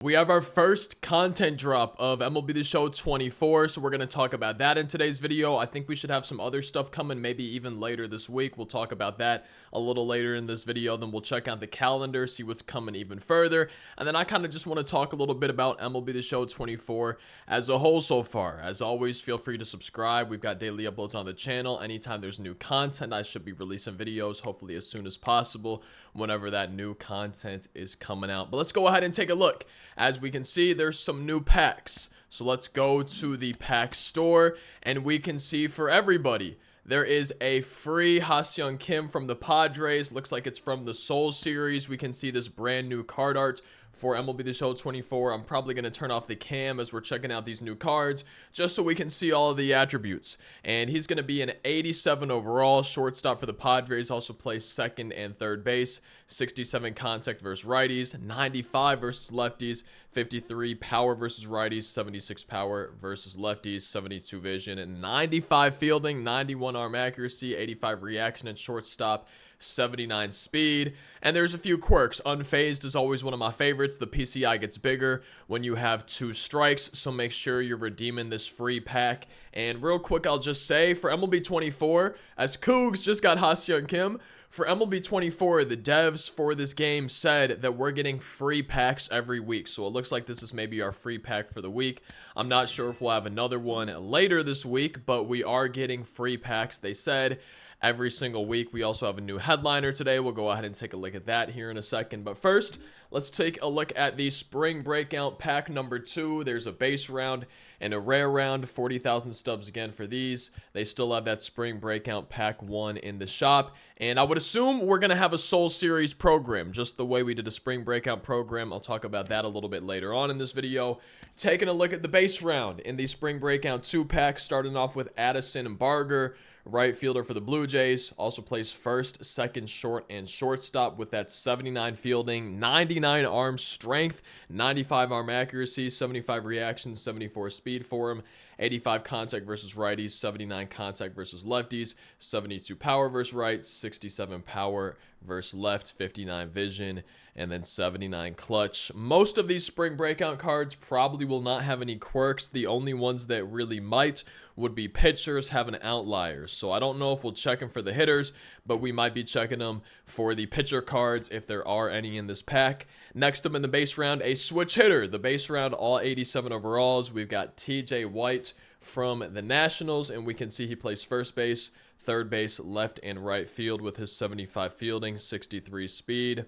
We have our first content drop of MLB The Show 24, so we're going to talk about that in today's video. I think we should have some other stuff coming, maybe even later this week. We'll talk about that a little later in this video. Then we'll check out the calendar, see what's coming even further. And then I kind of just want to talk a little bit about MLB The Show 24 as a whole so far. As always, feel free to subscribe. We've got daily uploads on the channel. Anytime there's new content, I should be releasing videos, hopefully as soon as possible, whenever that new content is coming out. But let's go ahead and take a look. As we can see, there's some new packs. So let's go to the pack store and we can see for everybody, there is a free Ha-Seong Kim from the Padres. Looks like it's from the Soul series. We can see this brand new card art for MLB The Show 24. I'm probably going to turn off the cam as we're checking out these new cards just so we can see all of the attributes. And he's going to be an 87 overall, shortstop for the Padres, also plays second and third base, 67 contact versus righties, 95 versus lefties, 53 power versus righties, 76 power versus lefties, 72 vision, and 95 fielding, 91 arm accuracy, 85 reaction at shortstop, 79 speed. And there's a few quirks. Unfazed is always one of my favorites. The PCI gets bigger when you have 2 strikes, so make sure you're redeeming this free pack. And real quick, I'll just say for MLB 24, as Cougs just got Ha-Seong Kim, for MLB 24, the devs for this game said that we're getting free packs every week. So it looks like this is maybe our free pack for the week. I'm not sure if we'll have another one later this week, but we are getting free packs, they said, every single week. We also have a new headliner today. We'll go ahead and take a look at that here in a second. But first, let's take a look at the Spring Breakout pack number 2. There's a base round and a rare round, 40,000 stubs again for these. They still have that Spring Breakout pack 1 in the shop. And I would assume we're going to have a Soul Series program, just the way we did a Spring Breakout program. I'll talk about that a little bit later on in this video. Taking a look at the base round in the Spring Breakout 2 pack, starting off with Addison and Barger, right fielder for the Blue Jays, also plays first, second, short, and shortstop with that 79 fielding, 99 arm strength, 95 arm accuracy, 75 reaction, 74 speed for him, 85 contact versus righties, 79 contact versus lefties, 72 power versus rights, 67 power versus left, 59 vision, and then 79 clutch. Most of these Spring Breakout cards probably will not have any quirks. The only ones that really might would be pitchers having outliers. So I don't know if we'll check them for the hitters, but we might be checking them for the pitcher cards if there are any in this pack. Next up in the base round, a switch hitter. The base round, all 87 overalls. We've got TJ White from the Nationals, and we can see he plays first base, third base, left and right field with his 75 fielding, 63 speed,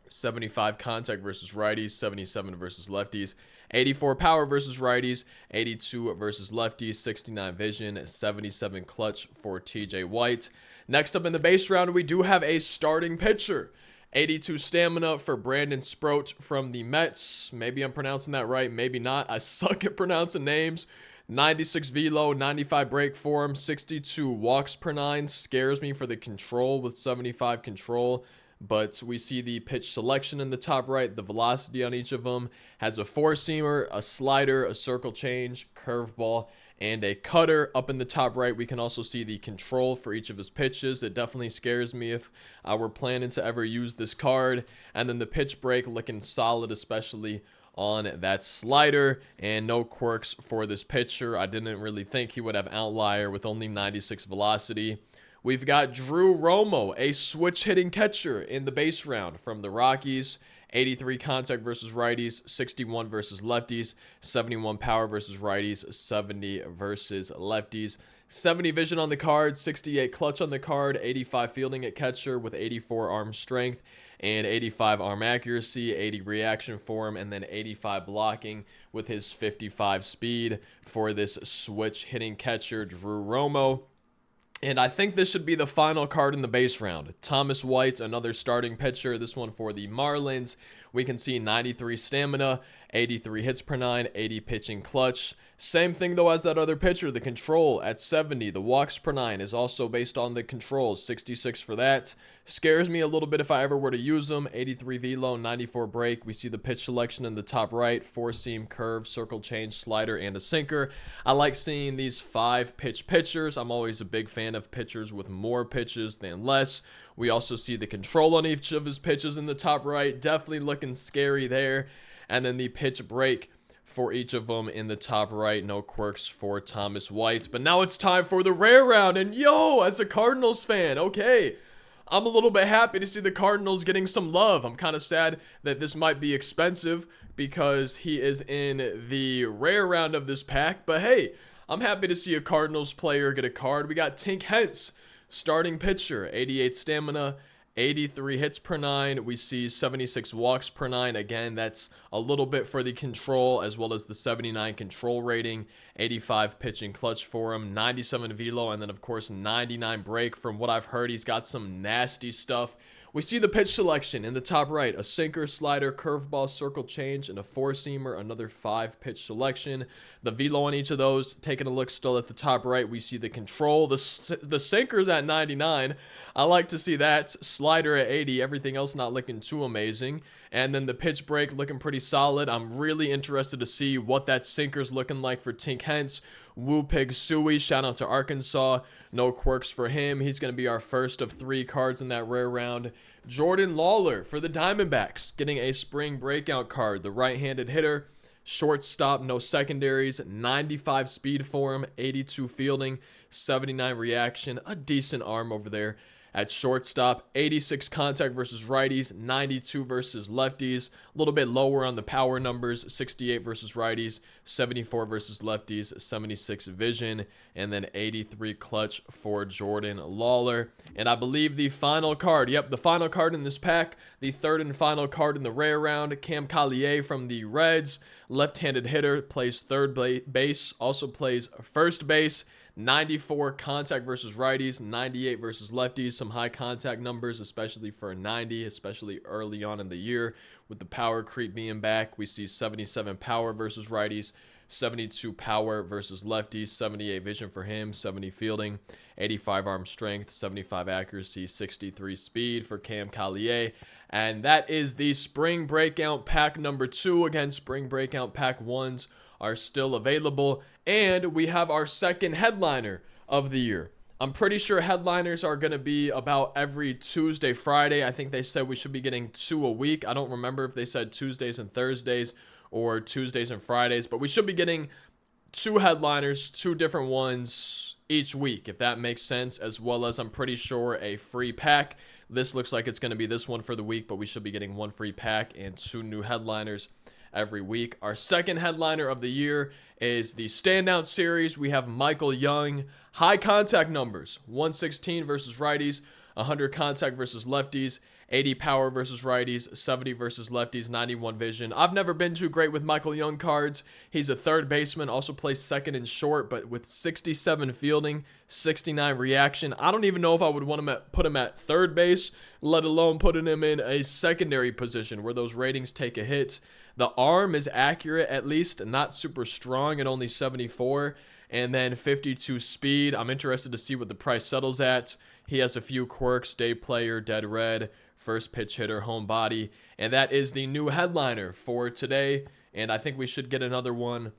75 contact versus righties, 77 versus lefties, 84 power versus righties, 82 versus lefties, 69 vision, 77 clutch for TJ White. Next up in the base round, we do have a starting pitcher. 82 stamina for Brandon Sproat from the Mets. Maybe I'm pronouncing that right, maybe not. I suck at pronouncing names. 96 velo, 95 break form, 62 walks per 9. Scares me for the control with 75 control. But we see the pitch selection in the top right, the velocity on each of them, has a four-seamer, a slider, a circle change, curveball, and a cutter. Up in the top right, we can also see the control for each of his pitches. It definitely scares me if we're planning to ever use this card. And then the pitch break looking solid, especially on that slider, and no quirks for this pitcher. I didn't really think he would have outlier with only 96 velocity. We've got Drew Romo, a switch hitting catcher in the base round from the Rockies. 83 contact versus righties, 61 versus lefties, 71 power versus righties, 70 versus lefties. 70 vision on the card, 68 clutch on the card, 85 fielding at catcher with 84 arm strength and 85 arm accuracy, 80 reaction for him, and then 85 blocking with his 55 speed for this switch hitting catcher, Drew Romo. And I think this should be the final card in the base round. Thomas White, another starting pitcher, this one for the Marlins. We can see 93 stamina, 83 hits per 9, 80 pitching clutch. Same thing though as that other pitcher, the control at 70. The walks per 9 is also based on the control, 66 for that. Scares me a little bit if I ever were to use them. 83 velo, 94 break. We see the pitch selection in the top right, four seam, curve, circle change, slider, and a sinker. I like seeing these 5 pitch pitchers. I'm always a big fan of pitchers with more pitches than less. We also see the control on each of his pitches in the top right. Definitely looking scary there. and then the pitch break for each of them in the top right. No quirks for Thomas White. But now it's time for the rare round. And yo, as a Cardinals fan, okay, I'm a little bit happy to see the Cardinals getting some love. I'm kind of sad that this might be expensive because he is in the rare round of this pack. But hey, I'm happy to see a Cardinals player get a card. We got Tink Hence, starting pitcher, 88 stamina, 83 hits per 9. We see 76 walks per 9. Again, that's a little bit for the control as well as the 79 control rating. 85 pitching clutch for him, 97 velo, and then of course 99 break. From what I've heard, he's got some nasty stuff. We see the pitch selection in the top right: a sinker, slider, curveball, circle change, and a four-seamer. Another 5 pitch selection. The velo on each of those. Taking a look still at the top right, we see the control. The sinker's at 99. I like to see that. Slider at 80. Everything else not looking too amazing. And then the pitch break looking pretty solid. I'm really interested to see what that sinker's looking like for Tink Hence. Woo Pig Sui, shout out to Arkansas. No quirks for him. He's going to be our first of 3 cards in that rare round. Jordan Lawler for the Diamondbacks, getting a spring breakout card. The right-handed hitter, shortstop, no secondaries, 95 speed for him, 82 fielding, 79 reaction, a decent arm over there. At shortstop, 86 contact versus righties, 92 versus lefties, a little bit lower on the power numbers, 68 versus righties, 74 versus lefties, 76 vision, and then 83 clutch for Jordan Lawler. And I believe the final card, yep, the final card in this pack, the third and final card in the rare round, Cam Collier from the Reds, left-handed hitter, plays third base, also plays first base. 94 contact versus righties, 98 versus lefties. Some high contact numbers, especially for a 90, especially early on in the year with the power creep being back. We see 77 power versus righties, 72 power versus lefties, 78 vision for him, 70 fielding, 85 arm strength, 75 accuracy, 63 speed for Cam Collier. And that is the spring breakout pack number 2. Again, spring breakout pack 1s are still available, and we have our second headliner of the year. I'm pretty sure headliners are going to be about every Tuesday, Friday. I think they said we should be getting 2 a week. I don't remember if they said Tuesdays and Thursdays or Tuesdays and Fridays, but we should be getting 2 headliners, 2 different ones each week, if that makes sense, as well as I'm pretty sure a free pack. This looks like it's going to be this one for the week, but we should be getting 1 free pack and 2 new headliners every week. Our second headliner of the year is the standout series. We have Michael Young, high contact numbers, 116 versus righties, 100 contact versus lefties, 80 power versus righties, 70 versus lefties, 91 vision. I've never been too great with Michael Young cards. He's a third baseman, also plays second and short, but with 67 fielding, 69 reaction. I don't even know if I would want to put him at third base, let alone putting him in a secondary position where those ratings take a hit. The arm is accurate, at least, not super strong at only 74, and then 52 speed. I'm interested to see what the price settles at. He has a few quirks: day player, dead red, first pitch hitter, home body, and that is the new headliner for today. And I think we should get another one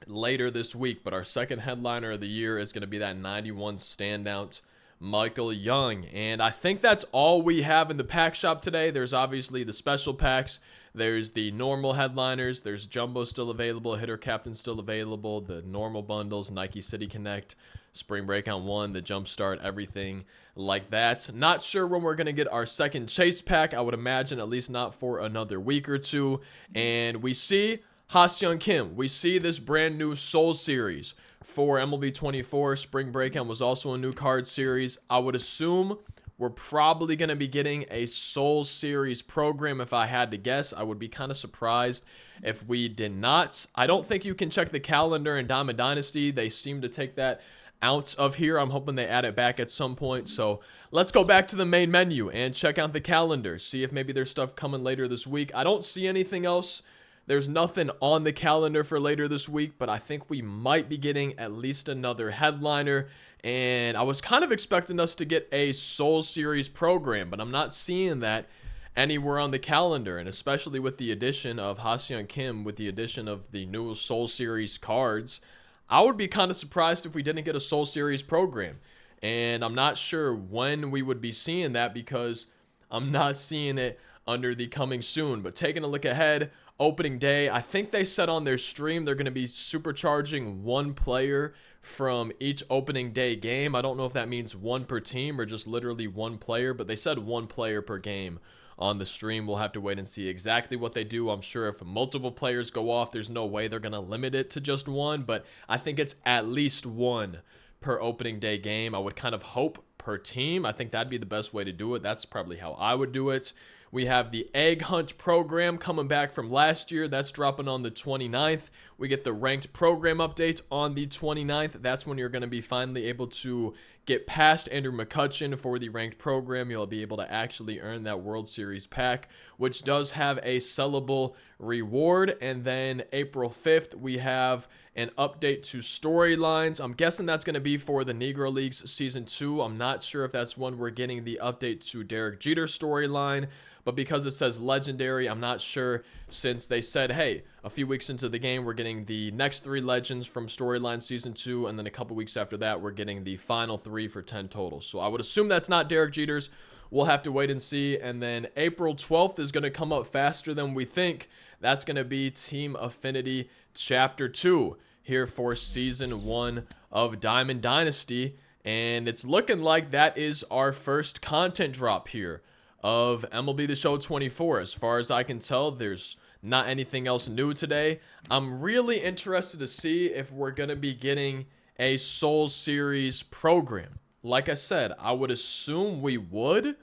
later this week, but our second headliner of the year is going to be that 91 standout Michael Young. And I think that's all we have in the pack shop today. There's obviously the special packs. There's the normal headliners. There's Jumbo still available. Hitter Captain still available. The normal bundles, Nike City Connect, Spring Breakout 1, the Jumpstart, everything like that. Not sure when we're going to get our second chase pack. I would imagine at least not for another week or 2. And we see Ha-Seong Kim. We see this brand new Soul Series for MLB 24. Spring Breakout was also a new card series. I would assume we're probably going to be getting a Soul Series program if I had to guess. I would be kind of surprised if we did not. I don't think you can check the calendar in Diamond Dynasty. They seem to take that out of here. I'm hoping they add it back at some point. So let's go back to the main menu and check out the calendar. See if maybe there's stuff coming later this week. I don't see anything else. There's nothing on the calendar for later this week, but I think we might be getting at least another headliner. And I was kind of expecting us to get a Soul Series program, but I'm not seeing that anywhere on the calendar. And especially with the addition of Ha-Seong Kim, with the addition of the new Soul Series cards, I would be kind of surprised if we didn't get a Soul Series program. And I'm not sure when we would be seeing that because I'm not seeing it under the coming soon. But taking a look ahead, opening day. I think they said on their stream they're going to be supercharging one player from each opening day game. I don't know if that means one per team or just literally one player, but they said one player per game on the stream. We'll have to wait and see exactly what they do. I'm sure if multiple players go off, there's no way they're going to limit it to just one, but I think it's at least one per opening day game. I would kind of hope per team. I think that'd be the best way to do it. That's probably how I would do it. We have the Egg Hunt program coming back from last year. That's dropping on the 29th. We get the ranked program update on the 29th. That's when you're going to be finally able to get past Andrew McCutcheon for the ranked program. You'll be able to actually earn that World Series pack, which does have a sellable reward. And then April 5th, we have an update to storylines. I'm guessing that's going to be for the Negro Leagues Season 2. I'm not sure if that's when we're getting the update to Derek Jeter's storyline, but because it says legendary, I'm not sure, since they said, hey, a few weeks into the game, we're getting the next 3 legends from storyline Season 2, and then a couple weeks after that, we're getting the final 3 for 10 total. So I would assume that's not Derek Jeter's. We'll have to wait and see. And then April 12th is going to come up faster than we think. That's going to be Team Affinity Chapter 2 here for Season 1 of Diamond Dynasty. And it's looking like that is our first content drop here of MLB The Show 24. As far as I can tell, there's not anything else new today. I'm really interested to see if we're going to be getting a Soul Series program. Like I said, I would assume we would,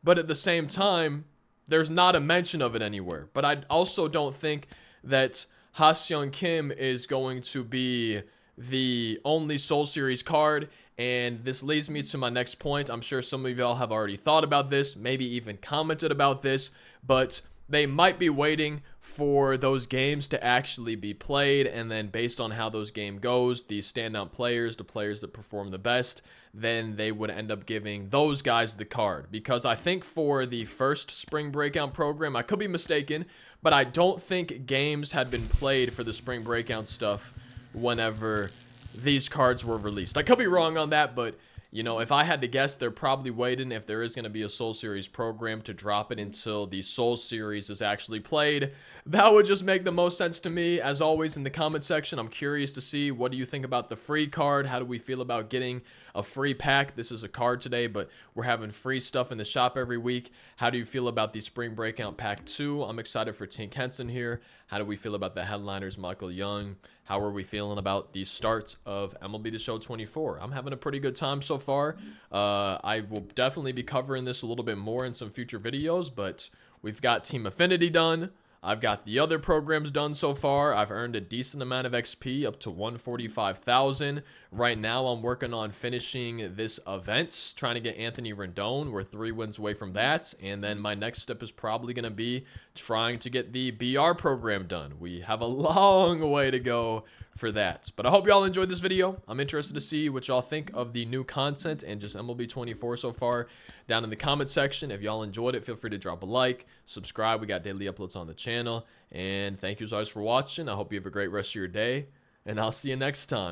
but at the same time, there's not a mention of it anywhere. But I also don't think that Ha-Seong Kim is going to be the only Soul Series card. And this leads me to my next point. I'm sure some of y'all have already thought about this, maybe even commented about this, but they might be waiting for those games to actually be played, and then based on how those game goes, the standout players, the players that perform the best, then they would end up giving those guys the card. Because I think for the first Spring Breakout program, I could be mistaken, but I don't think games had been played for the Spring Breakout stuff whenever these cards were released. I could be wrong on that, but you know, if I had to guess, they're probably waiting, if there is going to be a Soul Series program, to drop it until the Soul Series is actually played. That would just make the most sense to me. As always, in the comment section, I'm curious to see, what do you think about the free card? How do we feel about getting a free pack? This is a card today, but we're having free stuff in the shop every week. How do you feel about the Spring Breakout Pack 2? I'm excited for Tink Henson here. How do we feel about the headliners, Michael Young? How are we feeling about the start of MLB The Show 24? I'm having a pretty good time so far. I will definitely be covering this a little bit more in some future videos, but we've got Team Affinity done. I've got the other programs done so far. I've earned a decent amount of XP, up to 145,000. Right now, I'm working on finishing this event, trying to get Anthony Rendon. We're 3 wins away from that. And then my next step is probably going to be trying to get the BR program done. We have a long way to go for that. But I hope y'all enjoyed this video. I'm interested to see what y'all think of the new content and just MLB 24 so far down in the comment section. If y'all enjoyed it, feel free to drop a like, subscribe. We got daily uploads on the channel. And thank you as always for watching. I hope you have a great rest of your day, and I'll see you next time.